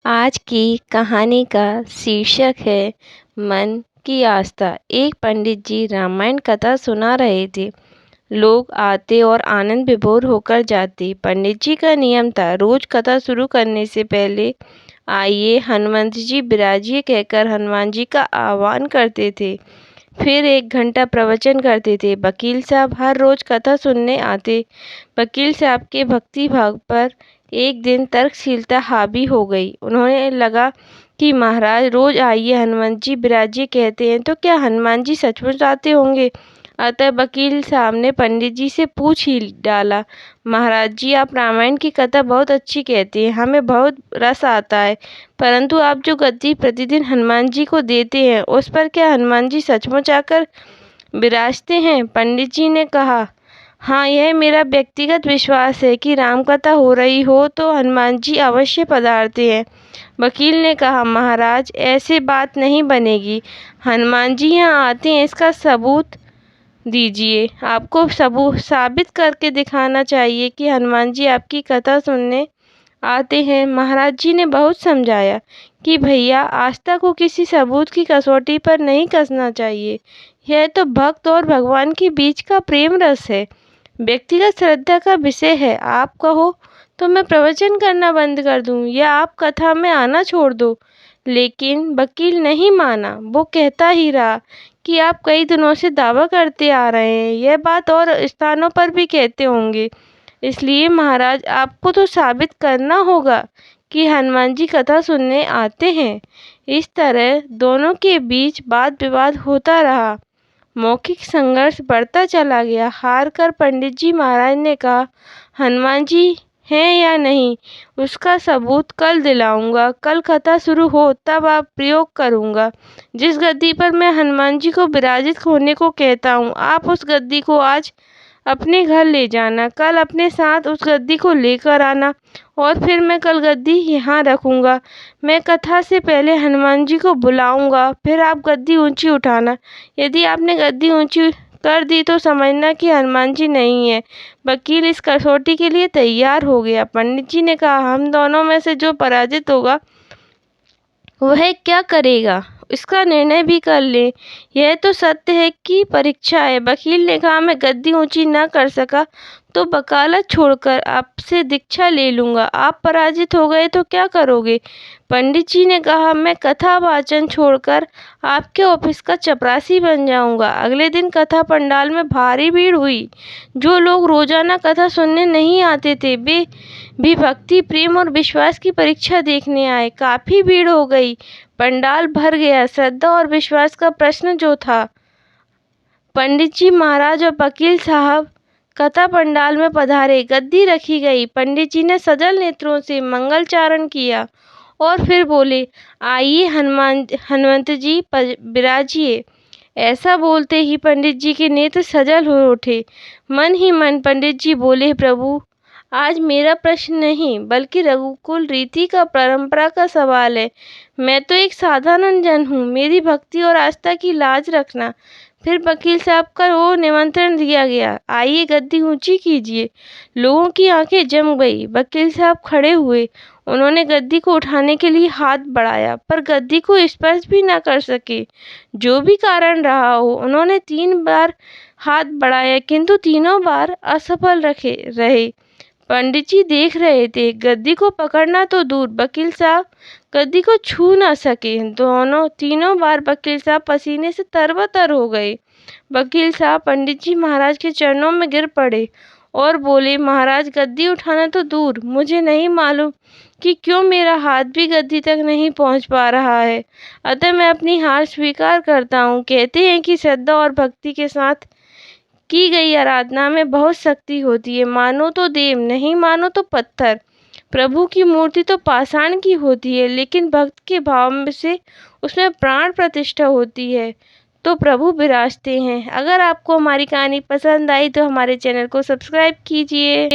आज की कहानी का शीर्षक है मन की आस्था। एक पंडित जी रामायण कथा सुना रहे थे। लोग आते और आनंद विभोर होकर जाते। पंडित जी का नियम था, रोज कथा शुरू करने से पहले आइए हनुमंत जी विराजिए कहकर हनुमान जी का आह्वान करते थे। फिर 1 घंटा प्रवचन करते थे। वकील साहब हर रोज कथा सुनने आते। वकील साहब के भक्ति भाव पर एक दिन तर्कशीलता हावी हो गई। उन्होंने लगा कि महाराज रोज आइए हनुमान जी विराजिए कहते हैं, तो क्या हनुमान जी सचमुच आते होंगे? अतः वकील साहब ने पंडित जी से पूछ ही डाला, महाराज जी आप रामायण की कथा बहुत अच्छी कहते हैं, हमें बहुत रस आता है, परंतु आप जो गद्दी प्रतिदिन हनुमान जी को देते हैं उस पर क्या हनुमान जी सचमुच आकर विराजते हैं? पंडित जी ने कहा, हाँ, यह मेरा व्यक्तिगत विश्वास है कि रामकथा हो रही हो तो हनुमान जी अवश्य पधारते हैं। वकील ने कहा, महाराज ऐसे बात नहीं बनेगी, हनुमान जी यहाँ आते हैं इसका सबूत दीजिए। आपको सबूत साबित करके दिखाना चाहिए कि हनुमान जी आपकी कथा सुनने आते हैं। महाराज जी ने बहुत समझाया कि भैया आस्था को किसी सबूत की कसौटी पर नहीं कसना चाहिए। यह तो भक्त और भगवान के बीच का प्रेम रस है, व्यक्तिगत श्रद्धा का विषय है। आप कहो तो मैं प्रवचन करना बंद कर दूं या आप कथा में आना छोड़ दो। लेकिन वकील नहीं माना। वो कहता ही रहा कि आप कई दिनों से दावा करते आ रहे हैं, यह बात और स्थानों पर भी कहते होंगे, इसलिए महाराज आपको तो साबित करना होगा कि हनुमान जी कथा सुनने आते हैं। इस तरह दोनों के बीच वाद विवाद होता रहा। मौखिक संघर्ष बढ़ता चला गया। हार कर पंडित जी महाराज ने कहा, हनुमान जी हैं या नहीं उसका सबूत कल दिलाऊंगा। कल कथा शुरू हो तब आप प्रयोग करूंगा। जिस गद्दी पर मैं हनुमान जी को विराजित होने को कहता हूँ, आप उस गद्दी को आज अपने घर ले जाना, कल अपने साथ उस गद्दी को लेकर आना और फिर मैं कल गद्दी यहाँ रखूँगा। मैं कथा से पहले हनुमान जी को बुलाऊँगा, फिर आप गद्दी ऊँची उठाना। यदि आपने गद्दी ऊँची कर दी तो समझना कि हनुमान जी नहीं है। वकील इस कसौटी के लिए तैयार हो गया। पंडित जी ने कहा, हम दोनों में से जो पराजित होगा वह क्या करेगा इसका निर्णय भी कर ले। यह तो सत्य है कि परीक्षा है। वकील ने कहा, मैं गद्दी ऊंची न कर सका तो वकालत छोड़कर आपसे दीक्षा ले लूंगा। आप पराजित हो गए तो क्या करोगे? पंडित जी ने कहा, मैं कथा वाचन छोड़कर आपके ऑफिस का चपरासी बन जाऊंगा। अगले दिन कथा पंडाल में भारी भीड़ हुई। जो लोग रोजाना कथा सुनने नहीं आते थे वे भी भक्ति, प्रेम और विश्वास की परीक्षा देखने आए। काफी भीड़ हो गई, पंडाल भर गया। श्रद्धा और विश्वास का प्रश्न जो था। पंडित जी महाराज और वकील साहब कथा पंडाल में पधारे। गद्दी रखी गई। पंडित जी ने सजल नेत्रों से मंगलचारण किया और फिर बोले, आइए हनुमंत जी विराजिए। ऐसा बोलते ही पंडित जी के नेत्र सजल हो उठे। मन ही मन पंडित जी बोले, प्रभु आज मेरा प्रश्न नहीं बल्कि रघुकुल रीति का, परंपरा का सवाल है। मैं तो एक साधारण जन हूँ, मेरी भक्ति और आस्था की लाज रखना। फिर वकील साहब का वो निमंत्रण दिया गया, आइए गद्दी ऊंची कीजिए। लोगों की आंखें जम गई। वकील साहब खड़े हुए। उन्होंने गद्दी को उठाने के लिए हाथ बढ़ाया पर गद्दी को स्पर्श भी न कर सके। जो भी कारण रहा हो, उन्होंने 3 बार हाथ बढ़ाया किंतु तीनों बार असफल रहे। पंडित जी देख रहे थे। गद्दी को पकड़ना तो दूर, वकील साहब गद्दी को छू न सके। तीनों बार वकील साहब पसीने से तरबतर हो गए। वकील साहब पंडित जी महाराज के चरणों में गिर पड़े और बोले, महाराज गद्दी उठाना तो दूर, मुझे नहीं मालूम कि क्यों मेरा हाथ भी गद्दी तक नहीं पहुंच पा रहा है, अतः मैं अपनी हार स्वीकार करता हूँ। कहते हैं कि श्रद्धा और भक्ति के साथ की गई आराधना में बहुत शक्ति होती है। मानो तो देव, नहीं मानो तो पत्थर। प्रभु की मूर्ति तो पाषाण की होती है, लेकिन भक्त के भाव में से उसमें प्राण प्रतिष्ठा होती है तो प्रभु विराजते हैं। अगर आपको हमारी कहानी पसंद आई तो हमारे चैनल को सब्सक्राइब कीजिए।